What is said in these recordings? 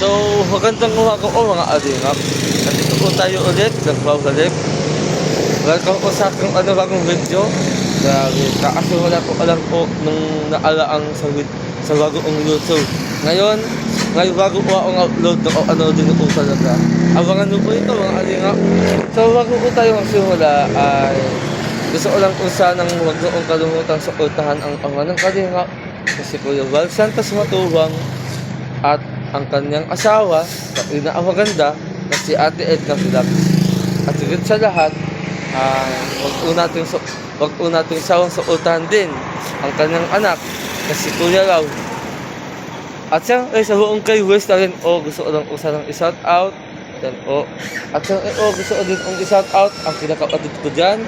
So, magandang umaga po mga alingap. Nandito po tayo ulit, nagbabalik. Welcome po sa aking bagong video. Grabe, kasi wala po alam po nung naalaang sa bagong YouTube. Ngayon bago po akong upload na din po talaga. Abangan nyo po ito mga alingap. So, bago po tayo magsimula ay gusto ko lang po sanang huwag noong kalimutan suportahan ang ama ng kalingap. Kasi Kuya Val Santos Matubang at ang kanyang asawa na pinakamaganda na si Ate Edna Vlogs. At higit sa lahat, wag po natin sawang suportahan din ang kanyang anak na si Kuya Lau. At siyempre sa buong kay West na rin gusto ko lang usa ng i-shout out. At siyempre gusto ko din i-shout out ang kinakapatid ko dyan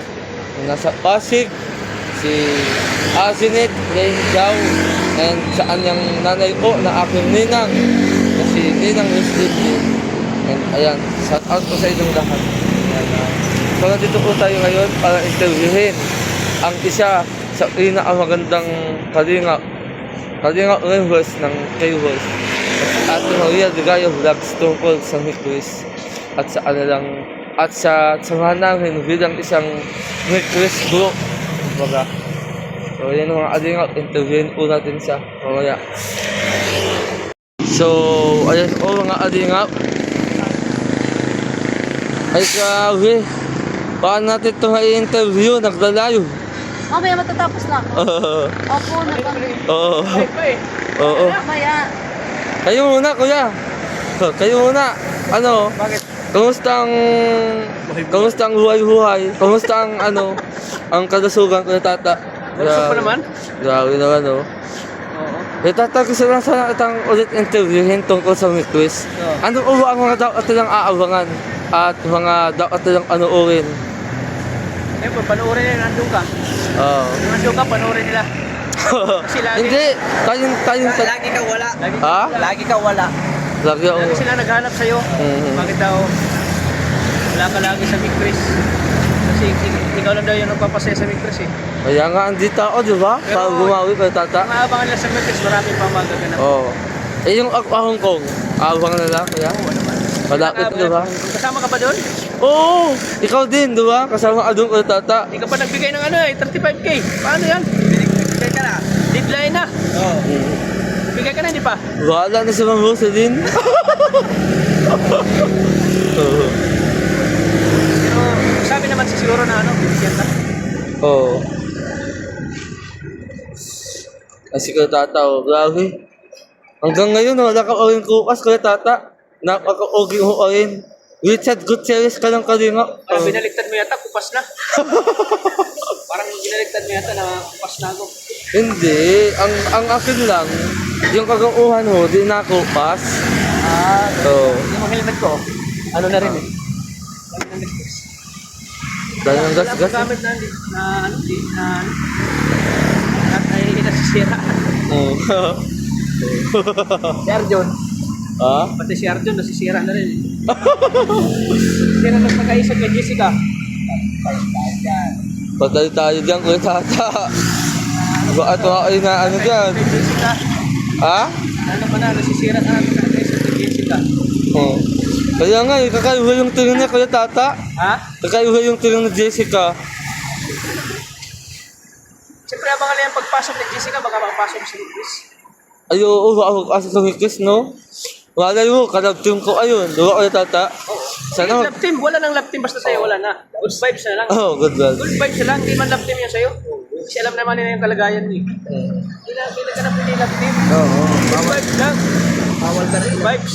yung nasa Pasig, si Azinet Rain Jau, and sa kanyang nanay na aking ninang na si Ninang Wesley. And ayan, shout out po sa inyong lahat. So nandito po tayo ngayon para interviewin ang isa sa pinakamagandang kalinga members ng K-Voice at si Maria Ligaya Vlogs tungkol sa request at sa kanilang at sa samahan namin bilang isang request group. So yan mga alingap, interviewin po natin siya mamaya. So ayan po mga alingap. Ay grabe, paano natin ito i-interview? Naglalayo. Mamaya matatapos na ako. Opo, Oo. Oo. Mamaya. Kayo muna kuya. Kayo muna. Ano? Bakit? Kamusta ang buhay-buhay? Kamusta ang ang kalusugan ko tata? Malusog pa naman? Grabe naman Oo. Tata, gusto lang sana itang ulit interviewin tungkol sa request. Ano po ba ang mga dapat nilang aabangan at mga dapat nilang anuurin? Eh, panoorin nila, nandun ka. Oo. Kung nandun ka, panoorin nila. Kasi lagi... Hindi, tayong Lagi ka wala. Ha? Lagi ka wala. Lagi ako. Lagi sila naghanap sa'yo. Bakit daw wala ka lagi sa Big Chris? Kasi ikaw lang daw yung nagpapasaya sa Big Chris eh. Kaya nga, andito ako, di ba? Pero, Para bumawi kay tata. Maabangan nila sa Big Chris, marami pa magaganap. Oo. Eh, yung Hong Kong, abangan na lang, kaya? Oo naman. Malapit, di ba? Kasama ka ba doon? Oo! Ikaw din, di ba? Kasama ka doon kay tata. Hindi ka pa nagbigay ng 35K. Paano yan? Bigay ka na. Deadline na. Oo. Bigay ka na, hindi pa? Wala na si Ma'am Rosaline. Oo. Pero sabi naman siguro na bibigyan ka. Oo. Kasi kay tata, grabe. Hanggang ngayon, wala ka orin kupas kay tata. Napaka-oging ho orin. Richard Gutierrez ka lang kalinga. Binaliktad mo yata, kupas na. Parang binaliktad mo yata na kupas na ako. Hindi. Ang akin lang, yung kagauhan ho, di na kupas. Oo. Yung helmet ko, ano na rin eh. Dahil ng gas-gas. Wala gamit na ay nasisira. Oo. Si Arjun. Ha? Pati si Arjun nasisira na rin eh. Sira na pagkaisip kay Jessica. Patay tayo dyan, kuya tata. Bakit mga kayo na dyan? Kay Jessica. Ha? Ano pa na, nasisira na pagkaisip kay Jessica. Oo. Kaya nga, kakaiba yung tingin niya, kuya tata. Ha? Kakaiba yung tingin ni Jessica. Siyempre abangan na yung pagpasok ni Jessica, baka makapasok si Chris. Ay, oo, ako sa Hikis, no? Wala mo, kalab team ko, ayun. Diba, kuya tata? Sana, Love team, wala nang love team basta sa'yo, wala na. Good vibes na lang. oh, good vibes. Good vibes na lang, di man love team yan sa'yo. Kasi alam naman nila yung kalagayan mo eh. Hindi ka na pwede love team. Oo. Good vibes lang. Bawal ka rin. Good vibes.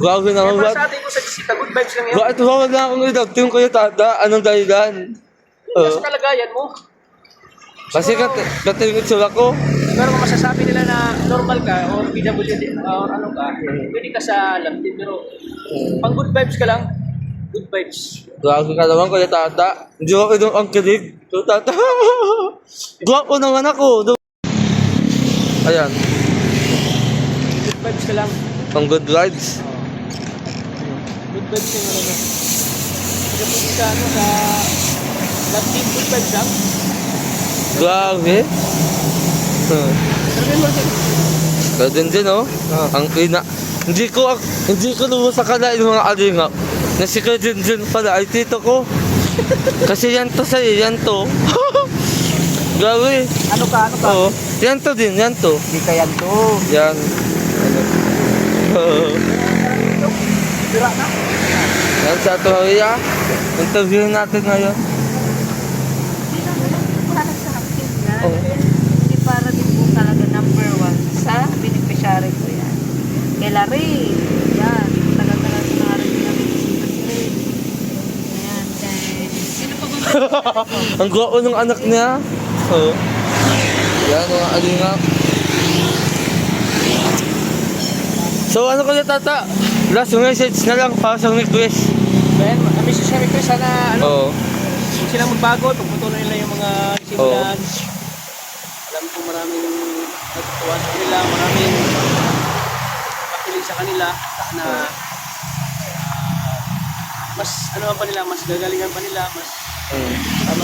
Grabe naman, Kaya ba? para sa atin ko sa Jessica, good vibes lang yan. Bakit bawal na akong i-love team, kuya tata? Anong dahilan? Sa kalagayan mo. Kasi katingin sila ko. Pero kung masasabi nila na normal ka o PWD or ano ka, pwede ka sa love team. Pero pang good vibes ka lang, good vibes. Grabe ka naman, kuya tata. Hindi ako pwedeng ang kilig. Kuya tata. Gwapo naman ako. Ayan. Good vibes ka lang. Ang good vibes. Good vibes yung ano na. Kasi pwede ka sa love team, good vibes lang. Grabe. Sabihin mo rin. Ganun din, oh. Ang Hindi ko lubos sa kalain mga alingap. Na si Kuya Junjun pala ay tito ko. Kasi yan to sa'yo, yan to. Grabe. Ano ka? Oo. Yan to din, yan to. Hindi ka yan to. Yan. Ano? Sira na. Yan sa Atoria. Interview natin ngayon. Para sa akin yan. Oo. Hindi para din po talaga number 1 sa beneficiary ko yan. Kay Larry. Yan. Tagal-tagal ko na rin pinag-iisipan. Ayan. Sino pa ba? Ang gwapo ng anak niya. Oo. Yan, mga alingap. So, ano ko na tata? Last message na lang para sa request. Ben, kami sa request sana Oo. kung sila magbago, pagputuloy nila yung mga simulan. Alam ko maraming natutuwa sa kanila, maraming pakilig sa kanila. Sana mas pa nila, mas gagalingan pa nila, mas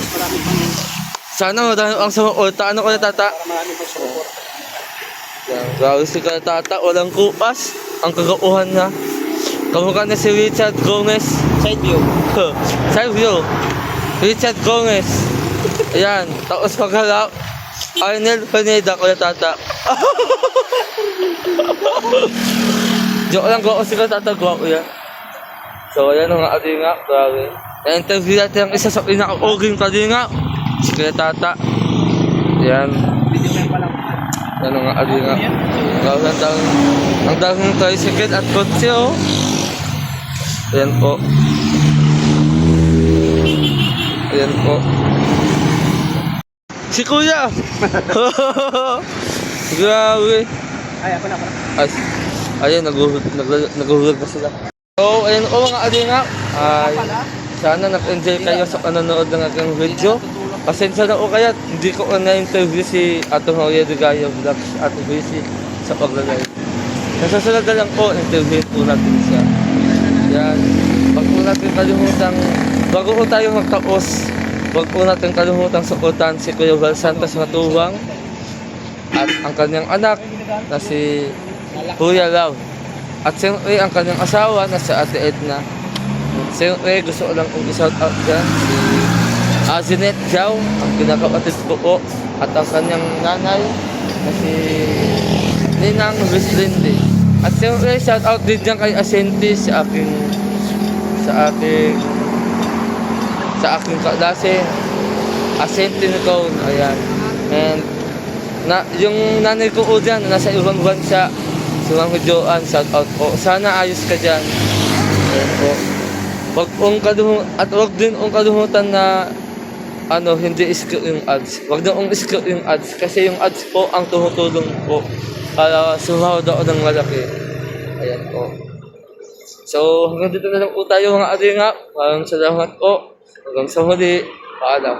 marami pang Sana madami ang sumuota. Ano ko na tata? para marami pang support. Yan, grabe si ka tata. Walang kupas. Ang kagauhan na. Kamukha na si Richard Gomez. Side view. Side view. Richard Gomez. Ayan. Tapos paghalap. Arnel Pineda ko na tata. Joke lang, gwapo si ka tata. Gwapo yan. So, ayan ang atinga. Grabe. Na-interview natin ang isa sa pinaka-oging kalinga. Si Kuya Tata. Yan. Video game pa lang. Yan ang atinga. Grabe ang daming tricycle at kotse, oh. Ayan po. Ayan po. Si Kuya! Grabe. Ay, ako na. Ay, ayun, naguhulog na sila. So, ayun po mga alinga. Ay, sana nag-enjoy kayo sa panonood ng aking video. Pasensya na po kaya, hindi ko na-interview si Ato Maria de Gallo Vlogs at busy sa pag-live. Sa susunod na lang po, interview po natin siya. Yan. Wag po natin kalimutang, bago po tayo magtapos, wag po natin kalimutang sukutan si Kuya Val Santos Matuwang at ang kanyang anak na si Kuya Lau. At siyempre ang kanyang asawa na si Ate Edna. Siyempre gusto ko lang kong i-shout out dyan si Azinet Giao, ang pinakapatid ko po, at ang kanyang nanay na si Ninang Rizlinde. At siyempre shout out din dyan kay Asenti sa aking kaklase Asenti Nicole. Ayan. And yung nanay ko po dyan nasa ibang bansa, si Ma'am Joan, shout out po. Sana ayos ka dyan. Ayan po. Wag din kalimutan na hindi i-skip yung ads. Wag na i-skip yung ads kasi yung ads po ang tumutulong po para sumahod ako ng malaki. Ayan po. So, hanggang dito na lang po tayo mga adinga. Maraming salamat po. Hanggang sa huli. Paalam.